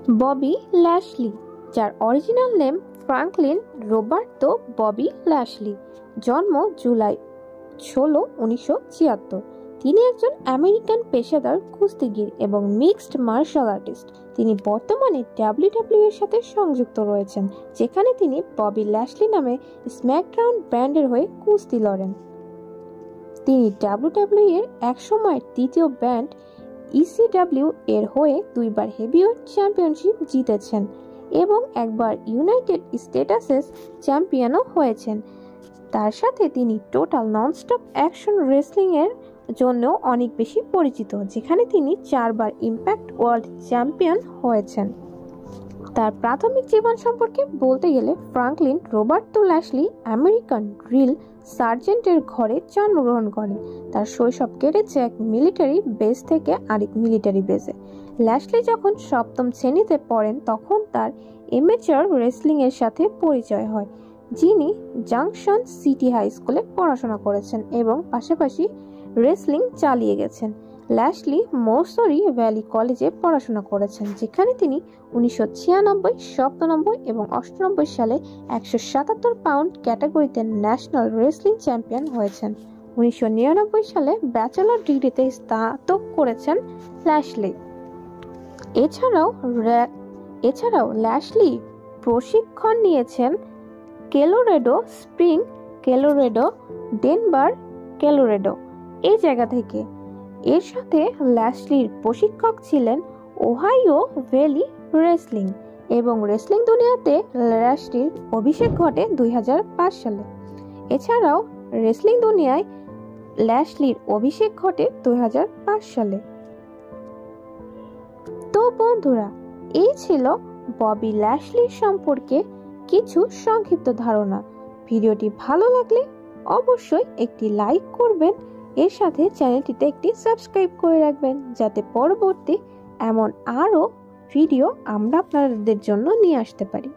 ববি ল্যাশলি, যার original name Franklin Roberto Bobby ল্যাশলি, জন্ম জুলাই 16, 1976। তিনি একজন আমেরিকান পেশাদার কুস্তিগির এবং মিক্সড মার্শাল আর্টিস্ট। তিনি বর্তমানে ডাব্লিউডাব্লিউ এর সাথে সংযুক্ত রয়েছেন, যেখানে তিনি ববি ল্যাশলি নামে স্ম্যাকডাউন ব্র্যান্ডের হয়ে কুস্তি লড়েন। তিনি ডাব্লিউডাব্লিউ এর একসময়ের তৃতীয় ব্র্যান্ড ইসিডাব্লিউ এর হয়ে দুইবার হেভিওয়েট চ্যাম্পিয়নশিপ জিতেছেন এবং একবার ইউনাইটেড স্টেটসের চ্যাম্পিয়নও হয়েছেন। তার সাথে তিনি টোটাল ননস্টপ অ্যাকশন রেসলিং এর জন্য অনেক বেশি পরিচিত, যেখানে তিনি 4 বার ইম্প্যাক্ট ওয়ার্ল্ড চ্যাম্পিয়ন হয়েছেন। তার প্রাথমিক জীবন সম্পর্কে বলতে গেলে Franklin Roberto Lashley American drill সার্জেন্টের ঘরে জন্মগ্রহণ করেন। তার শৈশব কেটেছে এক মিলিটারি বেস থেকে আরেক মিলিটারি বেসে। ল্যাশলি যখন 7ম শ্রেণীতে পড়েন তখন তার এমেচার রেসলিং এর সাথে পরিচয় হয়, যিনি জাংশন সিটি হাই স্কুলে পড়াশোনা করেছেন এবং পাশাপাশি রেসলিং চালিয়ে গেছেন। ল্যাশলি মৌসরি ভ্যালি কলেজে পড়াশোনা করেছেন, যেখানে তিনি 1996, 97 এবং 98 সালে 177 পাউন্ড ক্যাটাগরিতে ন্যাশনাল রেসলিং চ্যাম্পিয়ন হয়েছেন। 1999 সালে ব্যাচেলর ডিগ্রিতে স্নাতক করেছেন ল্যাশলি। এছাড়াও ল্যাশলি প্রশিক্ষণ নিয়েছেন Colorado spring, Colorado, Denver, Colorado এই জায়গা থেকে। এর সাথে ল্যাশলির প্রশিক্ষক ছিলেন ওহাইও ভ্যালি রেসলিং এবং রেসলিং দুনিয়াতে ল্যাশলির অভিষেক ঘটে 2005 সালে। এছাড়াও রেসলিং দুনিয়ায় ল্যাশলির অভিষেক ঘটে 2005 সালে। তো বন্ধুরা, এই ছিল ববি ল্যাশলির সম্পর্কে কিছু সংক্ষিপ্ত ধারণা। ভিডিওটি ভালো লাগলে অবশ্যই একটি লাইক করবেন, এর সাথে চ্যানেলটিতে একটি সাবস্ক্রাইব করে রাখবেন, যাতে পরবর্তী এমন আরও ভিডিও আমরা আপনাদের জন্য নিয়ে আসতে পারি।